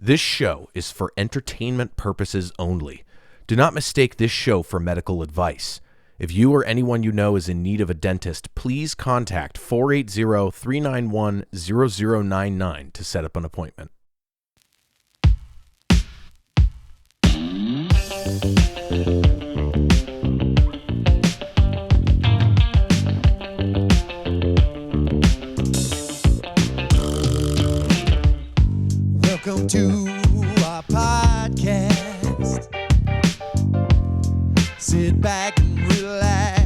This show is for entertainment purposes only. Do not mistake this show for medical advice. If you or anyone you know is in need of a dentist, please contact 480-391-0099 to set up an appointment. Welcome to our podcast. Sit back and relax.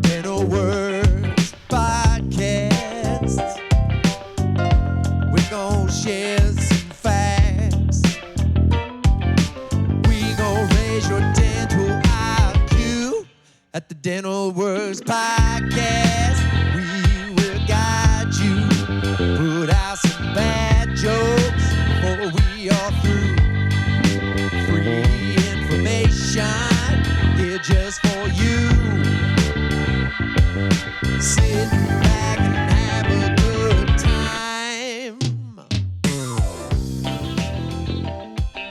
Dental Works Podcast. We're gonna share some facts. We gonna raise your dental IQ at the Dental Works Podcast. We will guide you. Put out some bad jokes before we are through. Free information here just for you. Sit back and have a good time.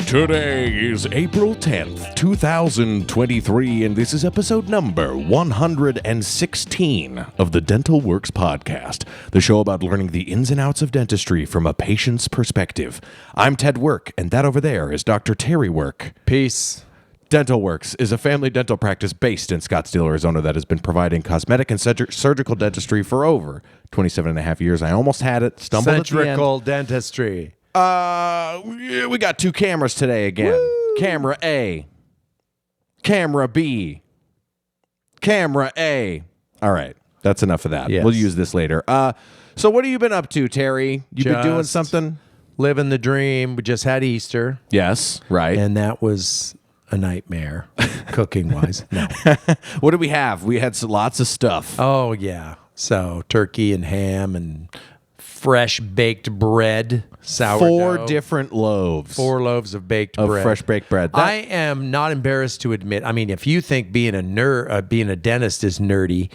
Today is April 10th, 2023, and this is episode number 116 of the Dental Works Podcast, the show about learning the ins and outs of dentistry from a patient's perspective. I'm Ted Work, and that over there is Dr. Terry Work. Peace. Dental Works is a family dental practice based in Scottsdale, Arizona that has been providing cosmetic and surgical dentistry for over 27 and a half years. I almost had it, stumbled at the end. Centrical dentistry. We got two cameras today again. Woo! Camera A. Camera B. Camera A. All right. That's enough of that. Yes. We'll use this later. So what have you been up to, Terry? You been doing something? Living the dream. We just had Easter. Yes, right. And that was a nightmare, cooking-wise. No. What did we have? We had lots of stuff. Oh, yeah. So turkey and ham and fresh baked bread, sourdough. 4 different loaves. 4 loaves of baked of bread. fresh baked bread. I am not embarrassed to admit. I mean, if you think being a dentist is nerdy,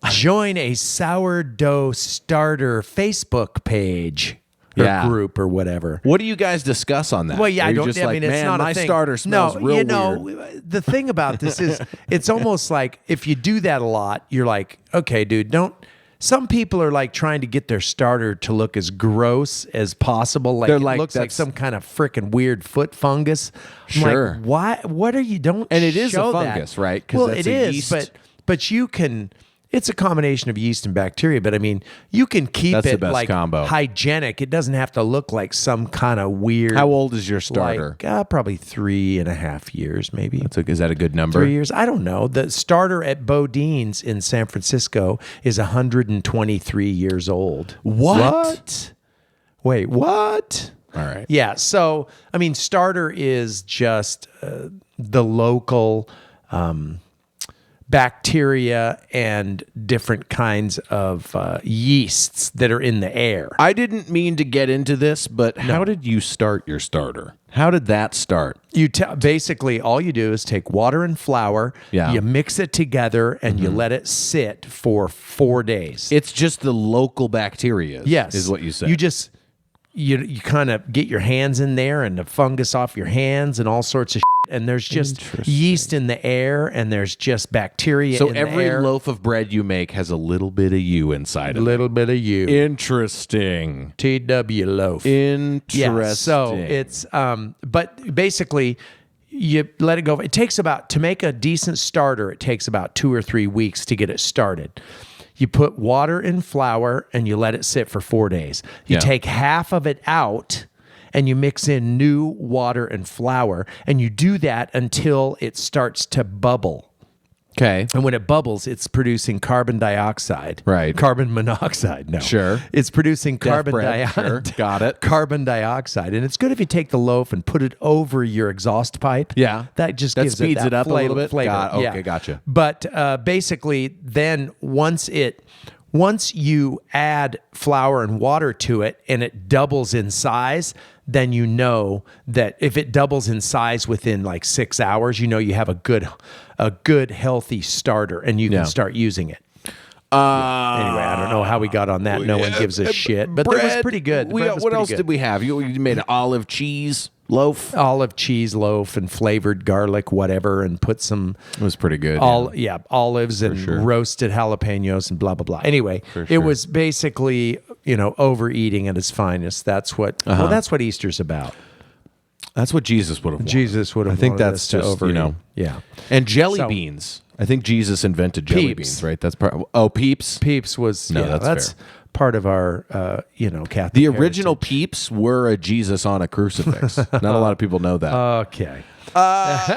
join a sourdough starter Facebook page or group or whatever. What do you guys discuss on that? Well, yeah, Are I you don't. just I like, mean, it's man, not my a thing. starter smells real weird. The thing about this is, it's almost like if you do that a lot, you're like, okay, dude, don't. Some people are like trying to get their starter to look as gross as possible. Like, it looks like some kind of freaking weird foot fungus. I'm sure. like, why? What are you? Don't. And it is a show fungus, that. right? 'Cause Well, that's it a is, yeast. but you can. It's a combination of yeast and bacteria, but I mean, you can keep That's the it best like combo. hygienic. It doesn't have to look like some kind of weird. How old is your starter? Like, probably 3.5 years, maybe. Is that a good number? 3 years? I don't know. The starter at Bodine's in San Francisco is 123 years old. What? Wait, what? All right. Yeah. So, I mean, starter is just the local bacteria and different kinds of yeasts that are in the air. I didn't mean to get into this, but how did you start your starter? How did that start? You basically all you do is take water and flour, Yeah. you mix it together, and you let it sit for 4 days. It's just the local bacteria. Yes, is what you said. You kind of get your hands in there and the fungus off your hands and all sorts of shit. And there's just yeast in the air and there's just bacteria in the air. So every loaf of bread you make has a little bit of you inside of it. A little bit of you. Interesting. TW loaf. Interesting. Yeah, so it's, but basically you let it go. It takes to make a decent starter, it takes about 2 or 3 weeks to get it started. You put water and flour and you let it sit for 4 days. You take half of it out and you mix in new water and flour, and you do that until it starts to bubble. Okay. And when it bubbles, it's producing carbon dioxide. Right. Carbon monoxide. No. Sure. It's producing carbon dioxide. Sure. Got it. Carbon dioxide. And it's good if you take the loaf and put it over your exhaust pipe. Yeah. That just That speeds it up a little bit. Flavor. Okay, gotcha. But basically, then once you add flour and water to it and it doubles in size, then you know that if it doubles in size within like 6 hours, you know you have a good healthy starter and you can start using it. Anyway, I don't know how we got on that. No one gives a shit, but it was pretty good. What else did we have? You made an olive cheese loaf, olive cheese loaf, and flavored garlic, whatever, and put some. It was pretty good. Olives and roasted jalapenos and blah blah blah. Anyway, it was basically overeating at its finest. That's what. Well, that's what Easter's about. That's what Jesus would have wanted. Jesus would have. I think that's just overeat. Yeah. And jelly beans. I think Jesus invented jelly beans, right? That's part. Oh, Peeps. Peeps was that's fair. Part of our Catholic. The original Peeps were a Jesus on a crucifix. Not a lot of people know that. Okay.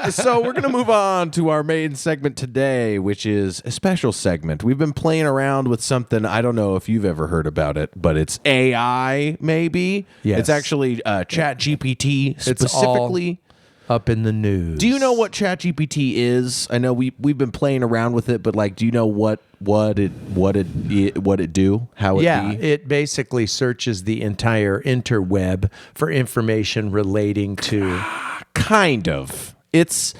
So we're going to move on to our main segment today, which is a special segment. We've been playing around with something. I don't know if you've ever heard about it, but it's AI, maybe. Yes. It's actually ChatGPT specifically. Up in the news. Do you know what ChatGPT is? I know we've been playing around with it, but do you know what it do? How it be? It basically searches the entire interweb for information relating to. Kind of. It's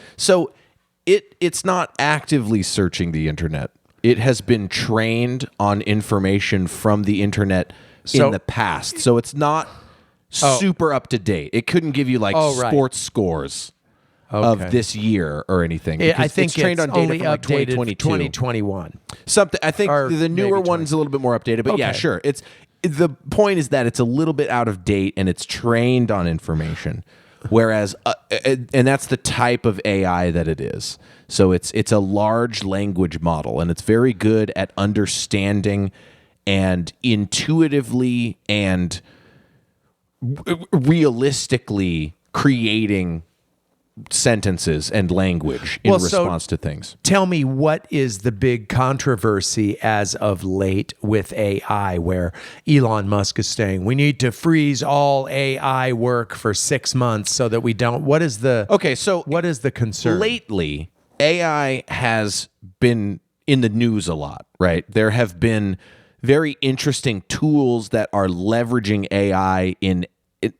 not actively searching the internet. It has been trained on information from the internet in the past, so it's not super up to date. It couldn't give you sports scores of this year or anything. I think it's trained on data only from updated 2022. 2021. Something. I think the newer one's a little bit more updated, but yeah, sure. The point is that it's a little bit out of date and it's trained on information. Whereas, and that's the type of AI that it is. So it's a large language model, and it's very good at understanding and intuitively and realistically creating sentences and language in response to things. Tell me, what is the big controversy as of late with AI, where Elon Musk is saying we need to freeze all AI work for 6 months so that we don't. What is the concern? Lately, AI has been in the news a lot, right? There have been very interesting tools that are leveraging AI in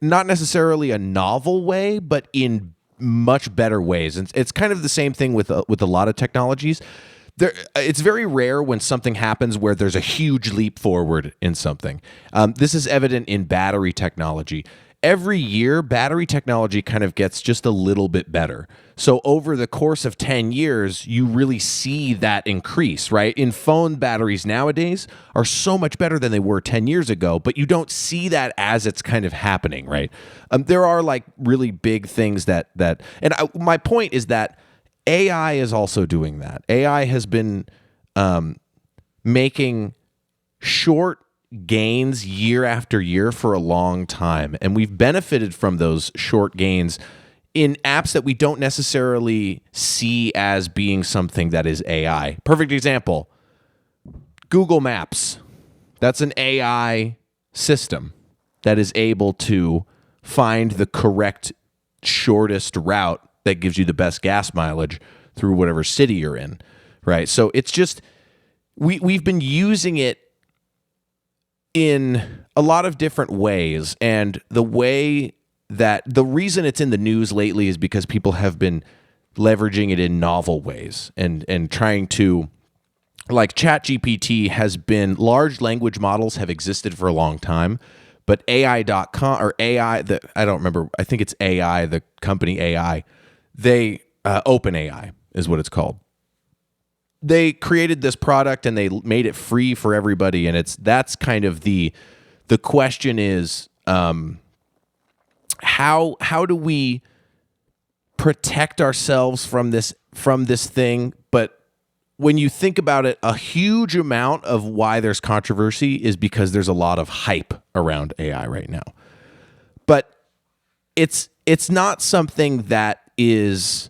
not necessarily a novel way, but in much better ways. And it's kind of the same thing with a lot of technologies. It's very rare when something happens where there's a huge leap forward in something. This is evident in battery technology. Every year, battery technology kind of gets just a little bit better. So over the course of 10 years, you really see that increase, right? In phone batteries nowadays are so much better than they were 10 years ago, but you don't see that as it's kind of happening, right? There are really big things my point is that AI is also doing that. AI has been making short gains year after year for a long time, and we've benefited from those short gains in apps that we don't necessarily see as being something that is AI. Perfect example, Google Maps. That's an AI system that is able to find the correct shortest route that gives you the best gas mileage through whatever city you're in, right? So it's just we've been using it in a lot of different ways, and the reason it's in the news lately is because people have been leveraging it in novel ways and trying to, like ChatGPT has been, large language models have existed for a long time, but AI.com or AI, I don't remember, I think it's AI, the company AI, OpenAI is what it's called. They created this product and they made it free for everybody, and that's kind of the question is how do we protect ourselves from this thing? But when you think about it, a huge amount of why there's controversy is because there's a lot of hype around AI right now. But it's not something that is.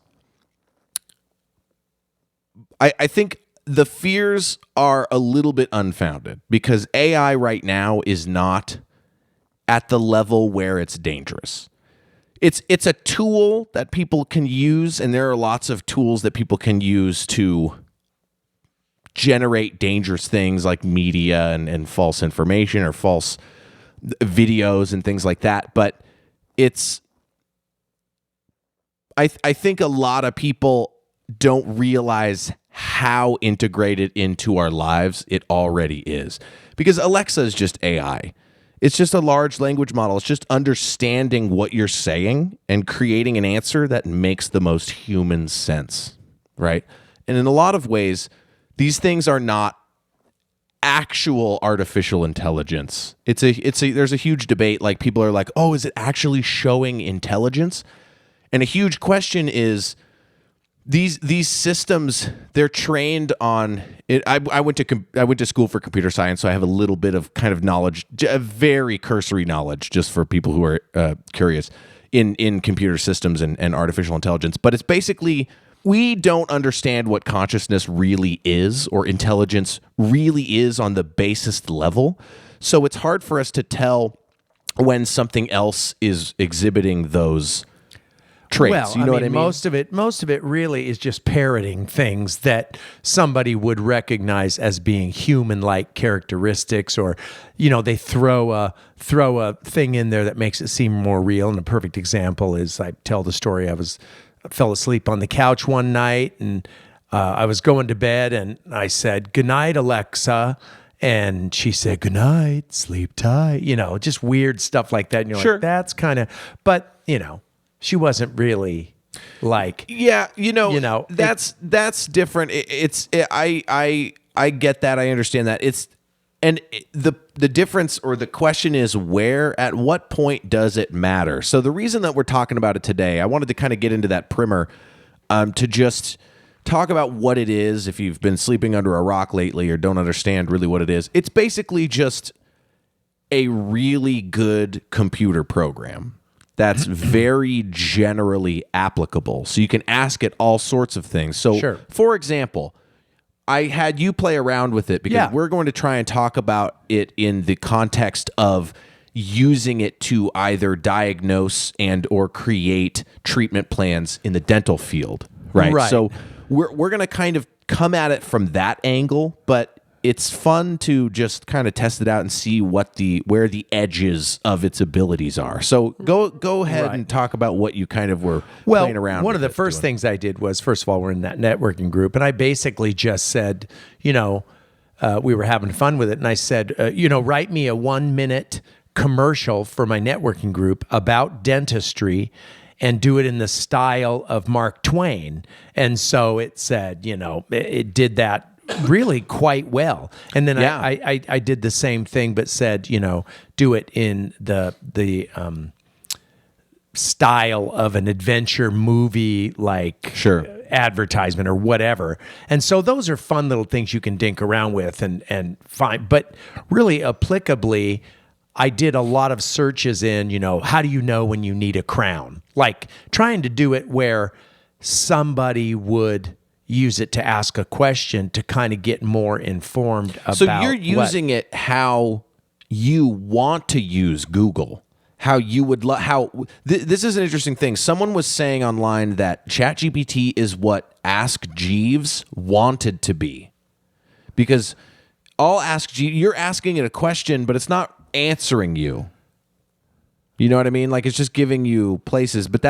I think the fears are a little bit unfounded because AI right now is not at the level where it's dangerous. It's a tool that people can use, and there are lots of tools that people can use to generate dangerous things like media and false information or false videos and things like that. But I think a lot of people don't realize how integrated into our lives it already is. Because Alexa is just AI. It's just a large language model. It's just understanding what you're saying and creating an answer that makes the most human sense, right? And in a lot of ways, these things are not actual artificial intelligence. There's a huge debate. Like, people are like, oh, is it actually showing intelligence? And a huge question is, these systems, they're trained on it. I went to school for computer science, so I have a little bit of kind of knowledge, a very cursory knowledge, just for people who are curious in computer systems and artificial intelligence. But it's basically, we don't understand what consciousness really is, or intelligence really is on the basest level. So it's hard for us to tell when something else is exhibiting those traits. Well, you know what I mean? Most of it really is just parroting things that somebody would recognize as being human-like characteristics, or, they throw a thing in there that makes it seem more real. And a perfect example is, I tell the story, I fell asleep on the couch one night, and I was going to bed, and I said, "Good night, Alexa." And she said, "Good night, sleep tight." Just weird stuff like that. And you're Sure. like, that's kind of, but she wasn't really like, that's different. I get that. I understand that. The difference, or the question is, at what point does it matter? So the reason that we're talking about it today, I wanted to kind of get into that primer, to just talk about what it is. If you've been sleeping under a rock lately or don't understand really what it is, it's basically just a really good computer program that's very generally applicable. So you can ask it all sorts of things. So, Sure. For example, I had you play around with it because we're going to try and talk about it in the context of using it to either diagnose and or create treatment plans in the dental field, right? Right. So we're going to kind of come at it from that angle, but it's fun to just kind of test it out and see where the edges of its abilities are. So go ahead Right. and talk about what you kind of were playing around with. One of the first things I did was, first of all, we're in that networking group, and I basically just said, we were having fun with it, and I said, write me a 1-minute commercial for my networking group about dentistry, and do it in the style of Mark Twain. And so it said, it did that really quite well. And then I did the same thing, but said, do it in the style of an adventure movie, like advertisement or whatever. And so those are fun little things you can dink around with and find. But really applicably, I did a lot of searches in, how do you know when you need a crown? Like trying to do it where somebody would use it to ask a question to kind of get more informed about. So you're using it how you want to use Google. How you would this is an interesting thing. Someone was saying online that ChatGPT is what Ask Jeeves wanted to be, because you're asking it a question, but it's not answering you. You know what I mean? Like, it's just giving you places, but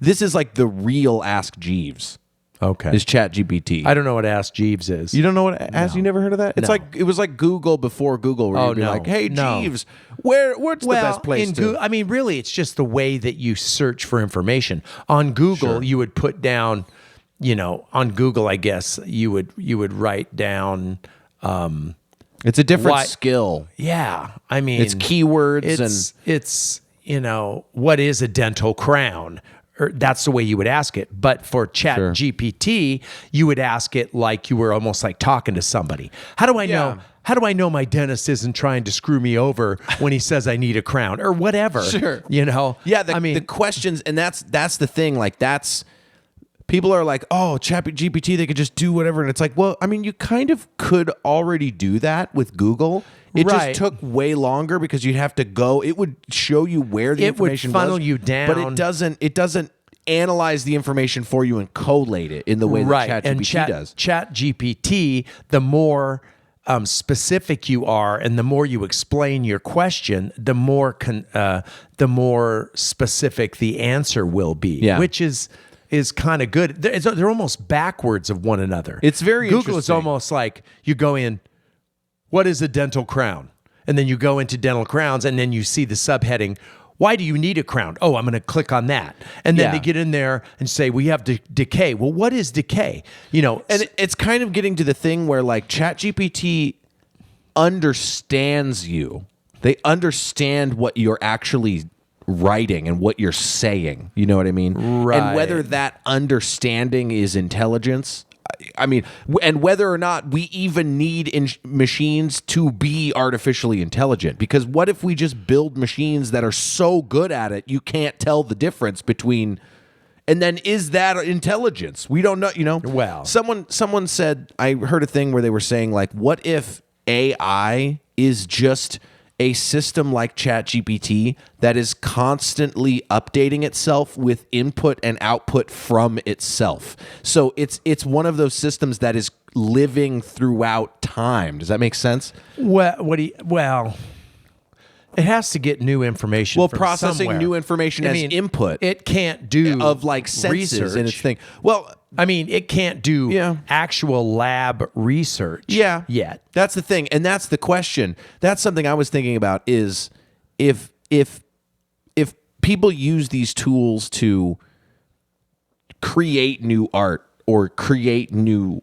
this is like the real Ask Jeeves. Okay. Is ChatGPT. I don't know what Ask Jeeves is. You don't know what Ask? You never heard of that? It's like, it was like Google before Google, where you'd be like, "Hey, Jeeves, what's the best place to?" Really, it's just the way that you search for information. On Google, you would put down, on Google, I guess you would write down. It's a different skill. Yeah, it's keywords it's what is a dental crown? Or that's the way you would ask it. But for ChatGPT, you would ask it like you were almost like talking to somebody. How do I know? How do I know my dentist isn't trying to screw me over when he says I need a crown or whatever? Sure. Yeah. The questions, and that's the thing. Like, people are like, "Oh, ChatGPT, they could just do whatever," and it's like, well, you kind of could already do that with Google. It just took way longer because you'd have to go. It would show you where the information was. It would funnel you down. But it doesn't analyze the information for you and collate it in the way that ChatGPT does. ChatGPT, the more specific you are and the more you explain your question, the more specific the answer will be, which is is kind of good. They're almost backwards of one another. It's very Google is interesting. almost like you go in, what is a dental crown? And then you go into dental crowns, and then you see the subheading, why do you need a crown? Oh, I'm going to click on that. And then Yeah. they get in there and say, we have decay. Well, what is decay? And it's kind of getting to the thing where like ChatGPT understands you. They understand what you're actually writing and what you're saying. You know what I mean? Right. And whether that understanding is intelligence, I mean, and whether or not we even need machines to be artificially intelligent. Because what if we just build machines that are so good at it, you can't tell the difference between... And then is that intelligence? We don't know, Well. Someone said, I heard a thing where they were saying, like, what if AI is just a system like ChatGPT that is constantly updating itself with input and output from itself? So it's one of those systems that is living throughout time. Does that make sense? Well, it has to get new information. Well, from processing somewhere. new information as input. It can't do Of like senses research. in its thing. Well, I mean, it can't do Yeah. actual lab research. Yet. That's the thing, and that's the question. That's something I was thinking about is if people use these tools to create new art or create new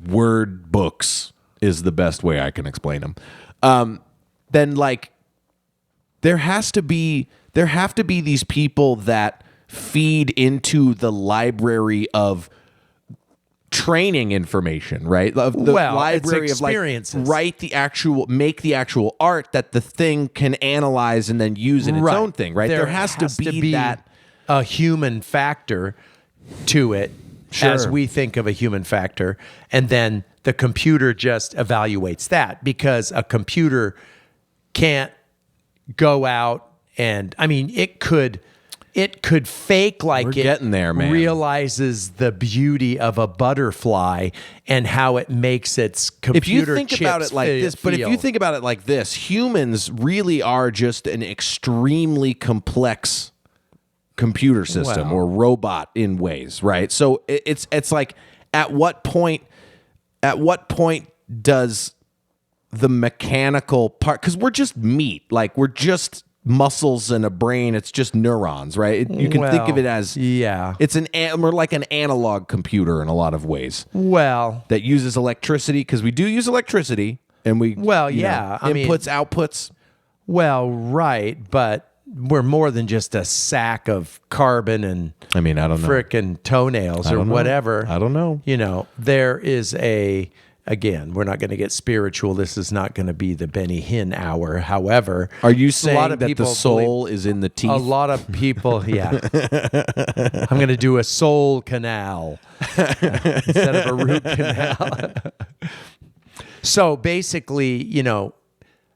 word books is the best way I can explain them. Then like there have to be these people that feed into the library of training information, right? Of the library of like experiences. make the actual art that the thing can analyze and then use in its own thing, right? There has to be that a human factor to it as Sure. we think of a human factor, and then the computer just evaluates that, because a computer can't go out and, I mean, it could fake like We're it getting there, man. realizes the beauty of a butterfly and how it makes its computer if you think about chips it like this, but if feel. you think about it like this, humans really are just an extremely complex computer system Well. or robot in ways, right? So it's like at what point does the mechanical part, because we're just meat, like we're just muscles and a brain, it's just neurons, right? You can think of it as it's we're like an analog computer in a lot of ways that uses electricity, because we do use electricity, and we inputs, outputs. Well, right, but we're more than just a sack of carbon and I mean, I don't know. frickin' toenails or don't know. whatever. I don't know. There is again, we're not going to get spiritual. This is not going to be the Benny Hinn hour. However, Are you a lot saying of that the people soul is in the teeth? a lot of people, yeah. I'm going to do a soul canal instead of a root canal. So basically,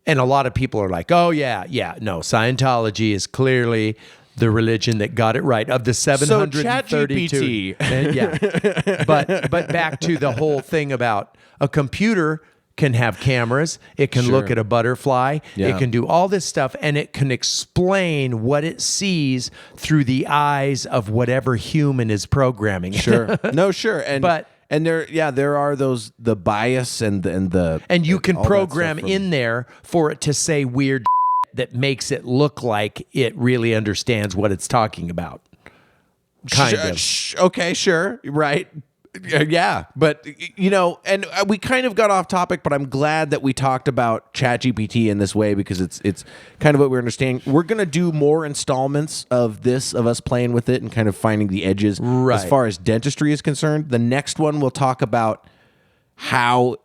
and a lot of people are like, oh, no, Scientology is clearly the religion that got it right. Of the 732. ChatGPT. But back to the whole thing about a computer can have cameras. It can look at a butterfly. Yeah. It can do all this stuff, and it can explain what it sees through the eyes of whatever human is programming. Sure. No, sure. And But- there are those, the bias and you can all that program stuff from- in there for it to say weird that makes it look like it really understands what it's talking about. Kind of. Okay, sure. Right. Yeah. But, and we kind of got off topic, but I'm glad that we talked about ChatGPT in this way, because it's kind of what we're understanding. We're going to do more installments of this, of us playing with it and kind of finding the edges as far as dentistry is concerned. The next one we'll talk about how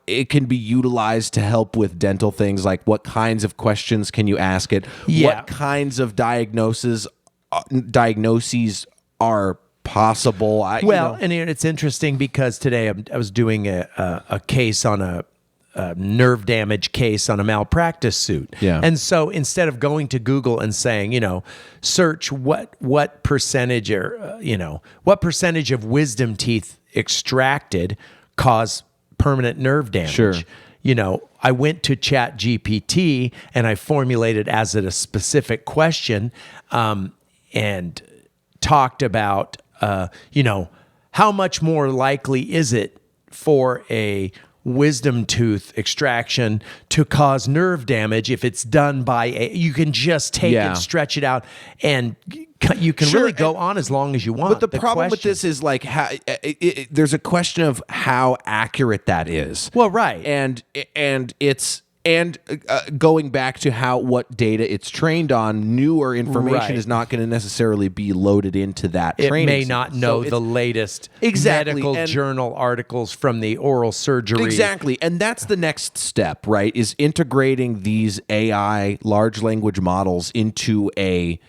it can be utilized to help with dental things, like what kinds of questions can you ask it? Yeah. What kinds of diagnoses are possible? And it's interesting because today I was doing a case on a nerve damage case on a malpractice suit. Yeah. And so instead of going to Google and saying, search what percentage what percentage of wisdom teeth extracted cause permanent nerve damage. Sure. I went to ChatGPT and I formulated as a specific question, and talked about, how much more likely is it for a wisdom tooth extraction to cause nerve damage if it's done by you can just take Yeah. it, stretch it out, and you can Sure, really go on as long as you want. But the problem with question- this is like how there's a question of how accurate that is. Well, right. and it's going back to what data it's trained on, newer information Right. is not going to necessarily be loaded into that it training. may not know So the it's- latest Exactly, medical and- journal articles from the oral surgery. Exactly. And that's the next step, right? Is integrating these AI large language models into a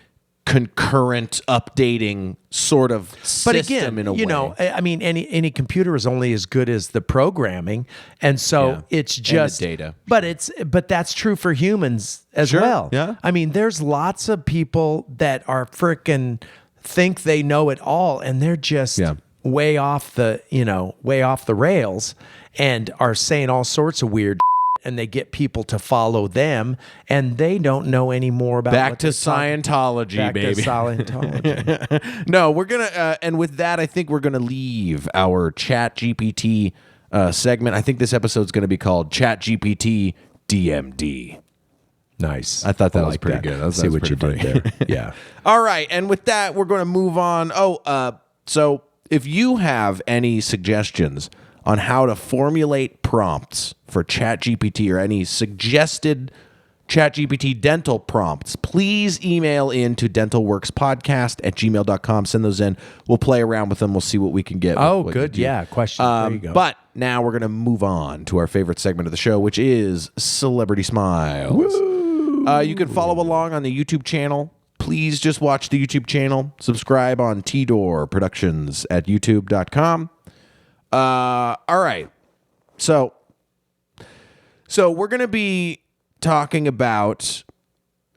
concurrent updating sort of system But again, in a way. I mean, any computer is only as good as the programming, and so Yeah. it's And the just data. But that's true for humans as Sure, well. yeah. I mean, there's lots of people that are frickin' think they know it all, and they're just Yeah. way off the rails, and are saying all sorts of weird. And they get people to follow them, and they don't know any more about Back what to they're talking- Scientology, Back baby. to Scientology. No, we're gonna, and with that, I think we're gonna leave our ChatGPT segment. I think this episode's gonna be called ChatGPT DMD. Nice. I thought that I was like pretty that. good. That was See what pretty you did there. Yeah. All right, and with that, we're going to move on. So if you have any suggestions on how to formulate prompts for ChatGPT or any suggested ChatGPT dental prompts, please email in to dentalworkspodcast@gmail.com. Send those in. We'll play around with them. We'll see what we can get. Oh, what good. you do. Yeah. Question. There you go. But now we're going to move on to our favorite segment of the show, which is Celebrity Smiles. You can follow along on the YouTube channel. Please just watch the YouTube channel. Subscribe on T-Door Productions at youtube.com. All right. So we're going to be talking about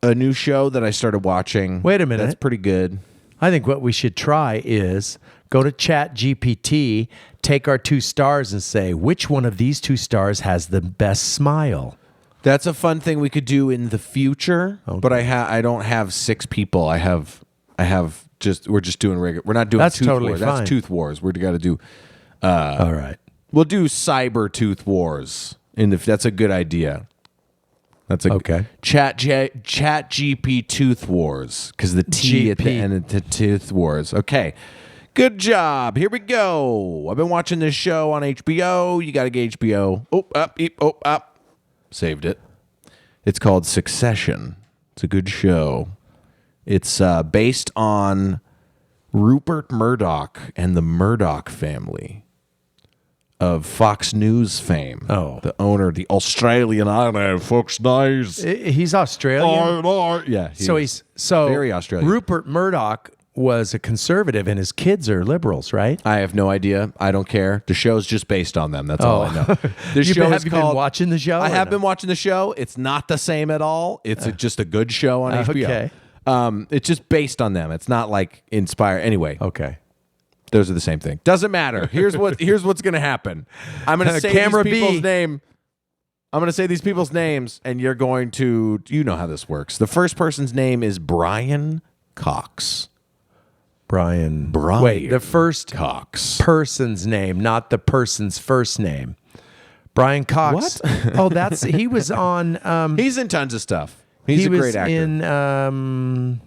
a new show that I started watching. Wait a minute. That's pretty good. I think what we should try is go to ChatGPT, take our 2 stars, and say which one of these 2 stars has the best smile. That's a fun thing we could do in the future, but I don't have 6 people. We're just doing regular. We're not doing That's Tooth totally Wars. fine. That's Tooth Wars. We're got to do. All right. We'll do Cyber Tooth Wars. That's a good idea. That's a Okay. Chat GP Tooth Wars because the T at the GP. end of the Tooth Wars. Okay. Good job. Here we go. I've been watching this show on HBO. You got to get HBO. Up. Saved it. It's called Succession. It's a good show. It's based on Rupert Murdoch and the Murdoch family of Fox News fame. Oh. The owner, the Australian owner of Fox News. He's Australian. Yeah. He's very Australian. Rupert Murdoch was a conservative, and his kids are liberals, right? I have no idea. I don't care. The show's just based on them. That's all I know. The show have is you called, been watching the show? I or have no? been watching the show. It's not the same at all. It's just a good show on HBO. okay. It's just based on them. It's not like inspired. Anyway, Okay. those are the same thing. Doesn't matter. Here's what's going to happen. I'm going to say Camera these people's B. name. I'm going to say these people's names, and you're going to. You know how this works. The first person's name is Brian Cox. Brian. Brian Wait, the first Cox. person's name, not the person's first name. Brian Cox. What? Oh, he was on. He's in tons of stuff. He's a great actor. In.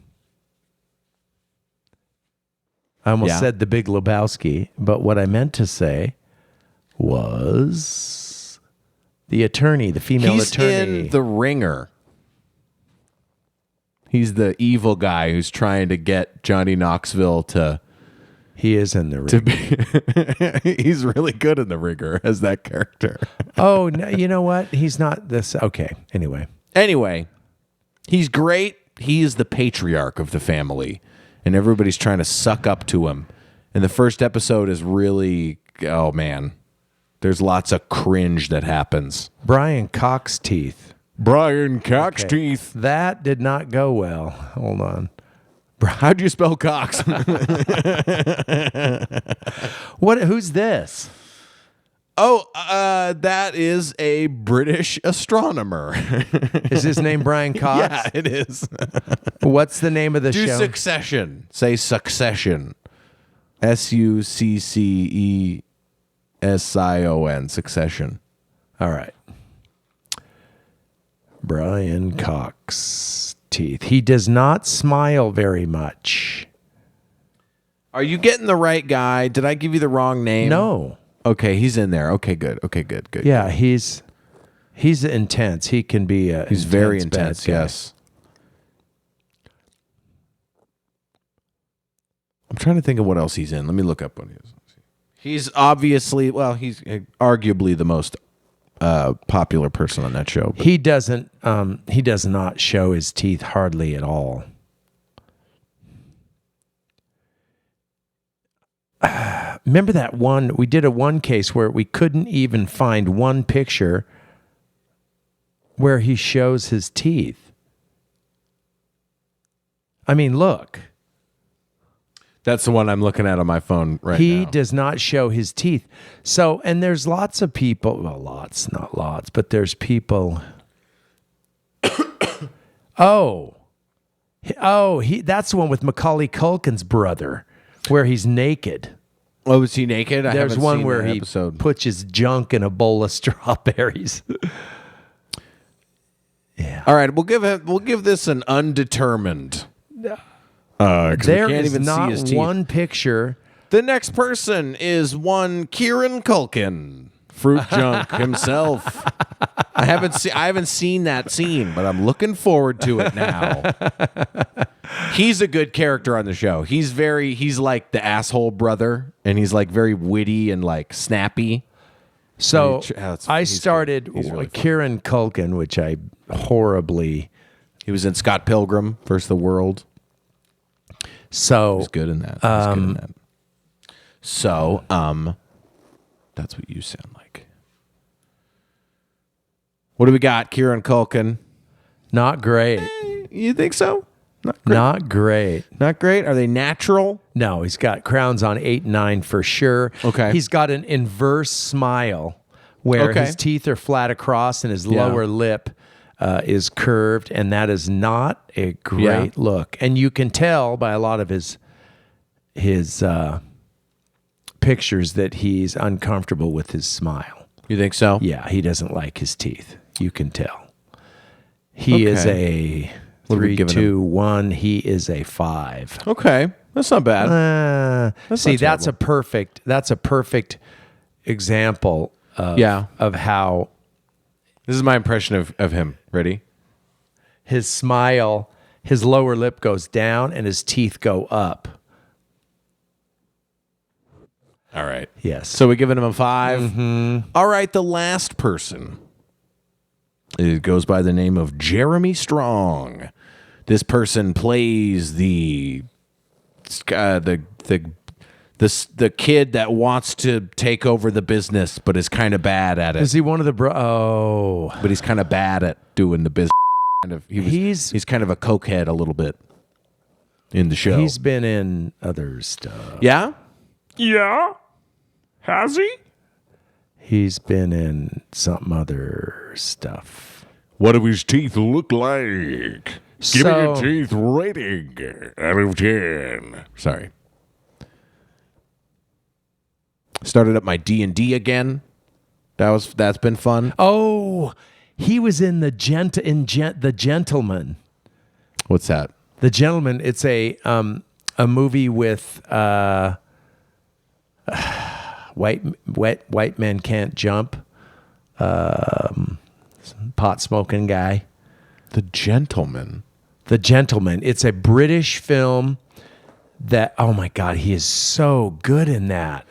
I almost Yeah. said The Big Lebowski, but what I meant to say was the attorney, the female He's attorney. in The Ringer. He's the evil guy who's trying to get Johnny Knoxville to He is in the ring. be. He's really good in The Ringer as that character. Oh, no, you know what? He's not this. Okay. Anyway, he's great. He is the patriarch of the family, and everybody's trying to suck up to him. And the first episode is really, oh man, there's lots of cringe that happens. Brian Cox teeth. Brian Cox teeth. That did not go well. Hold on. How'd you spell Cox? What? Who's this? Oh, that is a British astronomer. Is his name Brian Cox? Yeah, it is. What's the name of the Do show? Succession. Say Succession. Succession. Succession. All right. Brian Cox teeth. He does not smile very much. Are you getting the right guy? Did I give you the wrong name? No. Okay, he's in there. Okay, good. Yeah, he's intense. He can be a He's very bad intense, guy. yes. I'm trying to think of what else he's in. Let me look up what he is. He's obviously, well, he's arguably the most popular person on that show. But He does not show his teeth hardly at all. Remember that one, we did one case where we couldn't even find one picture where he shows his teeth. I mean, look. that's the one I'm looking at on my phone right now. He does not show his teeth. So, and there's lots of people, well, lots, not lots, but there's people. That's the one with Macaulay Culkin's brother, where he's naked. Oh, is he naked? There's one seen where that he episode. puts his junk in a bowl of strawberries. Yeah. All right, we'll give this an undetermined. 'Cause we There can't is even see not his teeth. one picture. The next person is one Kieran Culkin, fruit junk himself. I haven't seen that scene, but I'm looking forward to it now. He's a good character on the show. He's like the asshole brother, and he's like very witty and like snappy. So he's I good. started He's really fun. Kieran Culkin, which I horribly. He was in Scott Pilgrim vs. the World. So He's good in that. He's good in that. So, that's what you sound like. What do we got, Kieran Culkin? not great. You think so? Not great. Not great. Are they natural? No, he's got crowns on 8 and 9 for sure. Okay. He's got an inverse smile where Okay. his teeth are flat across and his lower lip is curved, and that is not a great look. And you can tell by a lot of his pictures that he's uncomfortable with his smile. You think so? Yeah, he doesn't like his teeth. You can tell. He is a What are we 3, giving 2, 1. He is a 5. Okay. That's not bad. See, not that's a perfect example of how This is my impression of him. Ready? his smile, his lower lip goes down and his teeth go up. All right. Yes. So we're giving him a 5. Mm-hmm. All right. The last person. It goes by the name of Jeremy Strong. This person plays the kid that wants to take over the business, but is kind of bad at it. Is he one of the But he's kind of bad at doing the business. He's kind of a cokehead a little bit in the show. He's been in other stuff. Yeah? Yeah? Has he? He's been in some other stuff. What do his teeth look like? Give me your So- teeth rating out of 10. Sorry. Started up my D&D again. That's been fun. Oh, he was in the Gentleman. What's that? The Gentleman. It's a movie with white men can't jump. Pot smoking guy. The Gentleman. The Gentleman. It's a British film that, oh my God, he is so good in that.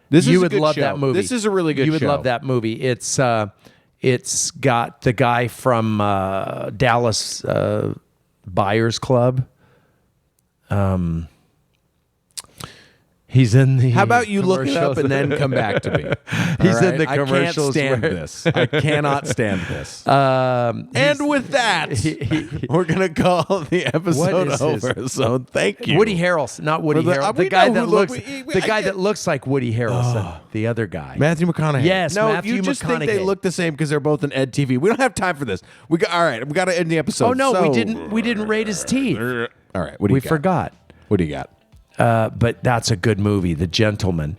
This You is a would good love show. that movie. This is a really good show. You would love that movie. It's got the guy from Dallas Buyers Club. He's in the. How about you look it up commercials. and then come back to me? He's All in the I can't commercials stand where- this. I cannot stand this. And with that, we're gonna call the episode is over. So thank you, Woody Harrelson, not Woody Well, Harrelson. we The guy know that who looks, look- the guy that looks like Woody Harrelson, the other guy. Matthew McConaughey. Yes, no, Matthew you just think they McConaughey. look the same because they're both in Ed TV. We don't have time for this. We got all right. We got to end the episode. Oh no, So- we didn't rate his teeth. All right, what do you We got? forgot. What do you got? But that's a good movie, The Gentleman.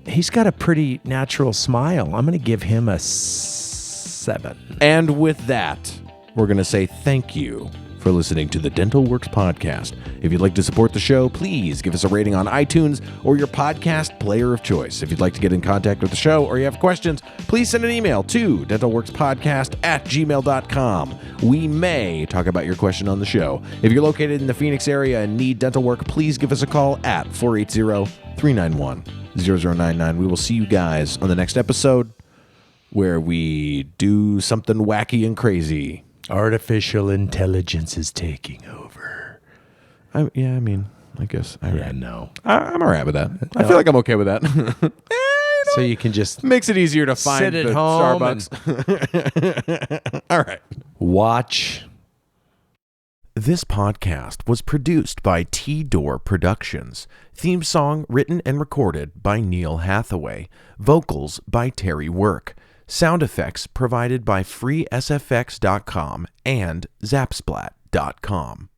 He's got a pretty natural smile. I'm going to give him a 7. And with that, we're going to say thank you for listening to the Dental Works podcast. If you'd like to support the show, please give us a rating on iTunes or your podcast player of choice. If you'd like to get in contact with the show or you have questions, please send an email to dentalworkspodcast@gmail.com. We may talk about your question on the show. If you're located in the Phoenix area and need dental work, please give us a call at 480-391-0099. We will see you guys on the next episode where we do something wacky and crazy. Artificial intelligence is taking over. I guess. No. I'm all right with that. I feel like I'm okay with that. So you can just Makes it easier to find sit at the home Starbucks. All right. watch. This podcast was produced by T-Door Productions. Theme song written and recorded by Neil Hathaway. Vocals by Terry Work. Sound effects provided by freesfx.com and zapsplat.com.